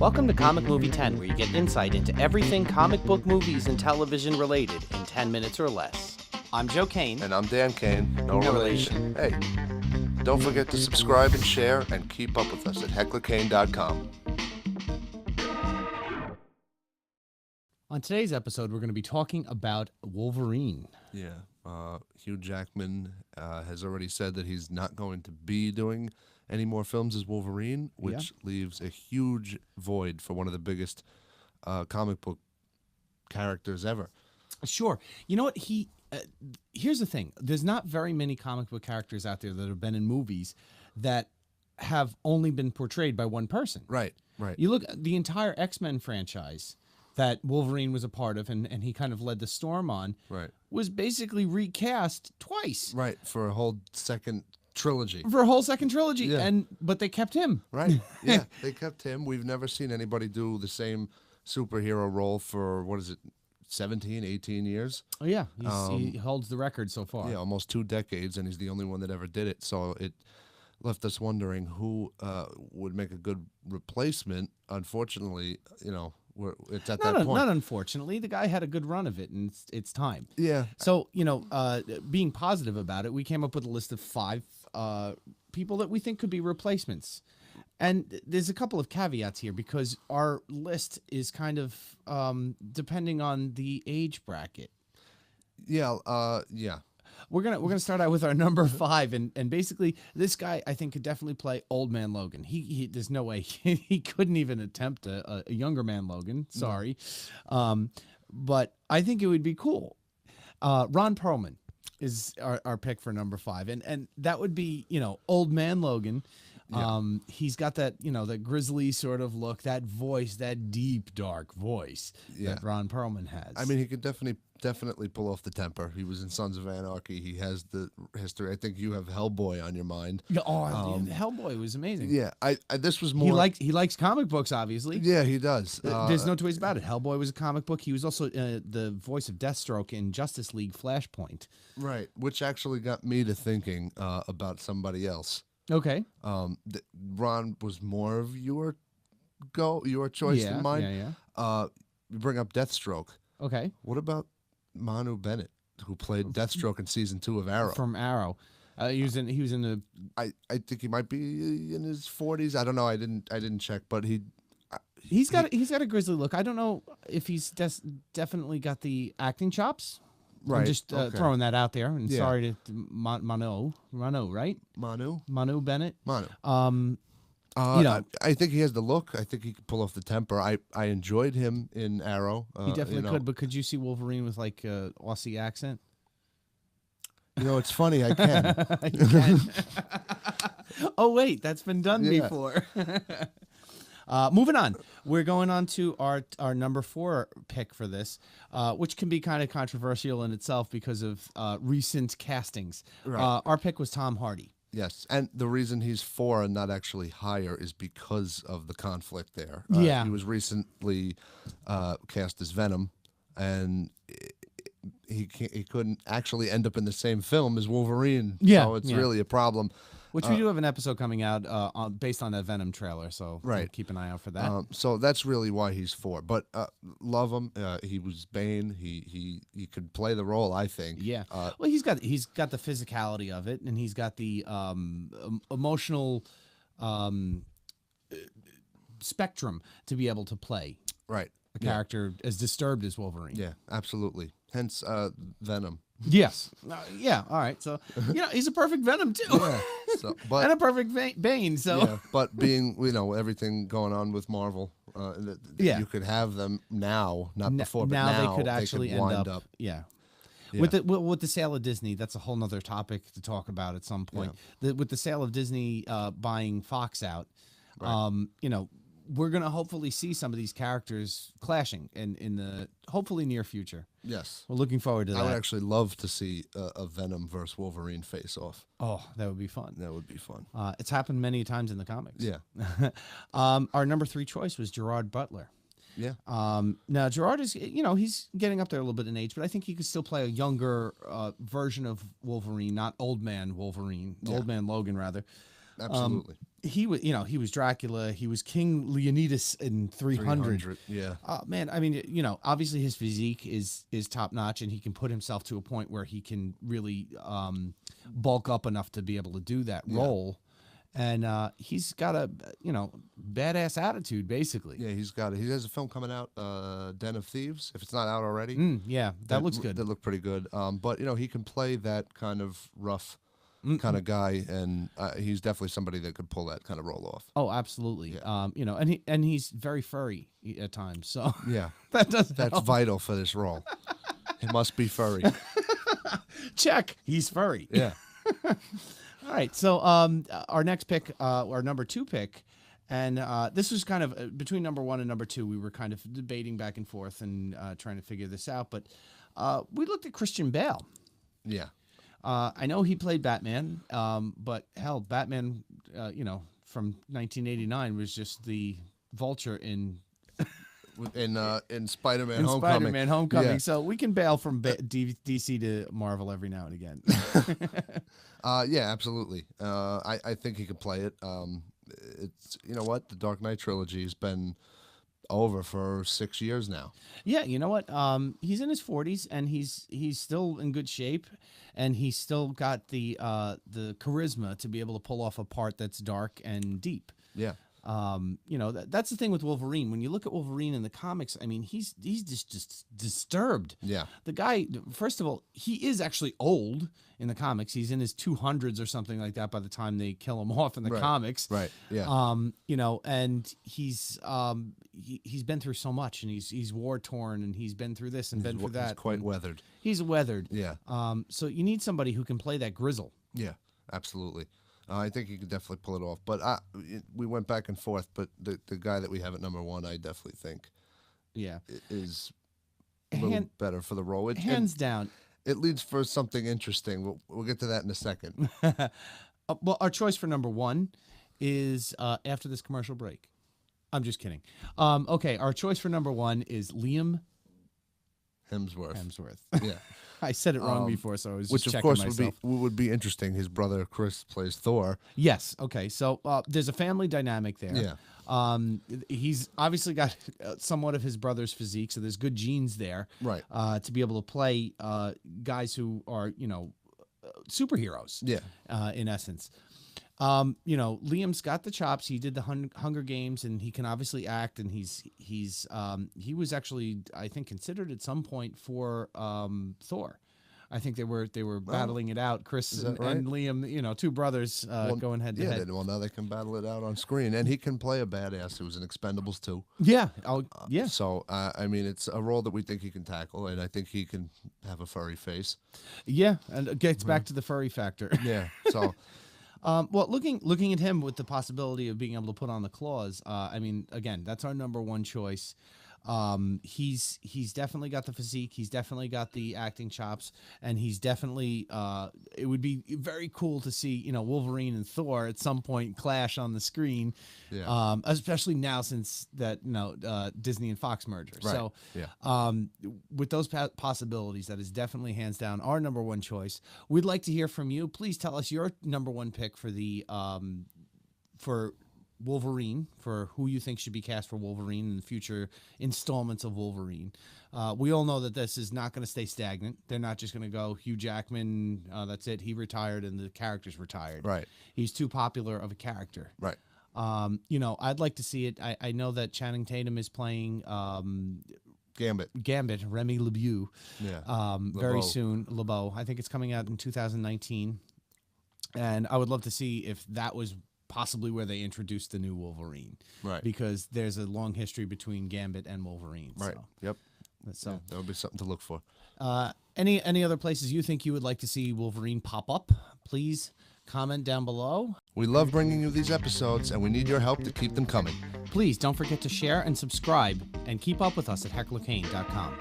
Welcome to Comic Movie 10, where you get insight into everything comic book movies and television related in 10 minutes or less. I'm Joe Kane. And I'm Dan Kane. No relation. relation. Hey, don't forget to subscribe and share and keep up with us at hecklerkane.com. On today's episode, we're going to be talking about Wolverine. Yeah, Hugh Jackman has already said that he's not going to be doing any more films as Wolverine, which leaves a huge void for one of the biggest comic book characters ever. Sure. You know what? Here's the thing. There's not very many comic book characters out there that have been in movies that have only been portrayed by one person. Right, right. You look at the entire X-Men franchise that Wolverine was a part of and he kind of led the storm on, Right. was basically recast twice. Right, for a whole second trilogy. For a whole second trilogy. Yeah. But they kept him. Right, yeah, they kept him. We've never seen anybody do the same superhero role for, 17, 18 years? Oh, yeah. He holds the record so far. Yeah, almost 2 decades, and he's the only one that ever did it. So it left us wondering who would make a good replacement. Unfortunately, it's at that point. Not unfortunately. The guy had a good run of it, and it's time. Yeah. So, being positive about it, we came up with a list of 5 people that we think could be replacements. And there's a couple of caveats here because our list is kind of depending on the age bracket. Yeah, yeah. We're gonna start out with our number 5, and basically this guy I think could definitely play Old Man Logan. He there's no way he couldn't even attempt a younger man Logan. Sorry, but I think it would be cool. Ron Perlman is our pick for number 5, and that would be Old Man Logan. Yeah. He's got that that grisly sort of look, that voice, that deep dark voice that Ron Perlman has. I mean, he could definitely pull off the temper. He was in Sons of Anarchy. He has the history. I think you have Hellboy on your mind. Hellboy was amazing. Yeah, I this was more. He likes comic books, obviously. Yeah, he does. There's no two ways about it. Hellboy was a comic book. He was also the voice of Deathstroke in Justice League Flashpoint. Right, which actually got me to thinking about somebody else. Okay. Ron was more of your choice than mine. Yeah. You bring up Deathstroke. Okay. What about Manu Bennett, who played Deathstroke in season 2 of Arrow? From Arrow. He was in the. I think he might be in his 40s. I don't know. I didn't check, but he's got a grisly look. I don't know if he's definitely got the acting chops. Right. I'm just throwing that out there. And Yeah. sorry to Manu, right? Manu Bennett. Manu. I think he has the look. I think he could pull off the temper. I enjoyed him in Arrow. He definitely could, but could you see Wolverine with like an Aussie accent? It's funny. I can. You can. Oh, wait, that's been done before. Moving on, we're going on to our number 4 pick for this, which can be kind of controversial in itself because of recent castings. Right. Our pick was Tom Hardy. Yes, and the reason he's 4 and not actually higher is because of the conflict there. Yeah. He was recently cast as Venom, and he couldn't actually end up in the same film as Wolverine. Yeah, so it's really a problem. Which we do have an episode coming out based on that Venom trailer, so right. Keep an eye out for that. So that's really why he's 4. But love him. He was Bane. He could play the role, I think. Yeah. Well, he's got the physicality of it, and he's got the emotional spectrum to be able to play right a character as disturbed as Wolverine. Yeah, absolutely. Hence Venom. Yes. Yeah. All right. So he's a perfect Venom too. Yeah. And a perfect Bane. So. Yeah, but being everything going on with Marvel, you could have them now, not before. But now they could actually end up. Yeah. With the sale of Disney, that's a whole nother topic to talk about at some point. Yeah. With the sale of Disney buying Fox out, right. We're going to hopefully see some of these characters clashing in the hopefully near future. Yes. We're looking forward to that. I would actually love to see a Venom versus Wolverine face-off. Oh, that would be fun. That would be fun. It's happened many times in the comics. Yeah. Our number 3 choice was Gerard Butler. Yeah. Now, Gerard is, he's getting up there a little bit in age, but I think he could still play a younger version of Wolverine, not Old Man Wolverine, Old Man Logan, rather. Absolutely. He was, he was Dracula. He was King Leonidas in 300. Yeah. Man, I mean, obviously his physique is top notch, and he can put himself to a point where he can really bulk up enough to be able to do that role. And he's got a badass attitude, basically. Yeah, he has a film coming out, Den of Thieves, if it's not out already. Yeah, that looks good. That looked pretty good. But he can play that kind of rough kind of guy, and he's definitely somebody that could pull that kind of role off. Oh, absolutely. Yeah. And he's very furry at times. So yeah, that's vital for this role. He must be furry. Check. He's furry. Yeah. All right. So our next pick, our number 2 pick, and this was kind of between number 1 and number 2. We were kind of debating back and forth and trying to figure this out, but we looked at Christian Bale. Yeah. I know he played Batman, but hell, Batman, from 1989 was just the Vulture in Spider-Man Homecoming. Spider-Man Homecoming. Yeah. So we can bail from DC to Marvel every now and again. Yeah, absolutely. I think he could play it. It's what, the Dark Knight trilogy has been over for 6 years now. Yeah, you know what? He's in his 40s and he's still in good shape, and he's still got the charisma to be able to pull off a part that's dark and deep. Yeah. That's the thing with Wolverine. When you look at Wolverine in the comics, I mean, he's just disturbed. Yeah. The guy, first of all, he is actually old in the comics. He's in his 200s or something like that by the time they kill him off in the comics. Right. Yeah. And he's been through so much, and he's war torn, and he's been through this and been through that. He's quite weathered. He's weathered. Yeah. So you need somebody who can play that grizzle. Yeah, absolutely. I think he could definitely pull it off. But we went back and forth. But the guy that we have at number 1, I definitely think, is a little better for the role. Hands down. It leads for something interesting. We'll get to that in a second. Well, our choice for number 1 is after this commercial break. I'm just kidding. Okay, our choice for number 1 is Liam Hemsworth. Yeah. I said it wrong before, so I was just checking course myself. would be interesting. His brother Chris plays Thor. Yes. Okay. So there's a family dynamic there. Yeah. He's obviously got somewhat of his brother's physique, so there's good genes there. Right. To be able to play guys who are superheroes. Yeah. In essence. Liam's got the chops. He did the Hunger Games, and he can obviously act. And he was actually, I think, considered at some point for Thor. I think they were battling it out. Chris and Liam, 2 brothers going head to head. Well, now they can battle it out on screen, and he can play a badass who's in Expendables too. Yeah. Yeah. So I mean, it's a role that we think he can tackle, and I think he can have a furry face. Yeah, and it gets back to the furry factor. Yeah. So. Well, looking at him with the possibility of being able to put on the claws, I mean, again, that's our number 1 choice. He's definitely got the physique. He's definitely got the acting chops, and he's definitely. It would be very cool to see Wolverine and Thor at some point clash on the screen. Yeah. Especially now since that Disney and Fox merger. Right. So yeah. With those possibilities, that is definitely hands down our number 1 choice. We'd like to hear from you. Please tell us your number 1 pick for the for Wolverine, for who you think should be cast for Wolverine in the future installments of Wolverine. We all know that this is not going to stay stagnant. They're not just going to go Hugh Jackman, that's it, he retired and the character's retired. Right. He's too popular of a character. Right. I'd like to see it. I know that Channing Tatum is playing Gambit, Remy LeBeau. Yeah. Very soon, LeBeau. I think it's coming out in 2019. And I would love to see if that was possibly where they introduced the new Wolverine. Right. Because there's a long history between Gambit and Wolverine. Right. So. Yep. So yeah, that would be something to look for. Any other places you think you would like to see Wolverine pop up? Please comment down below. We love bringing you these episodes, and we need your help to keep them coming. Please don't forget to share and subscribe, and keep up with us at hecklerkane.com.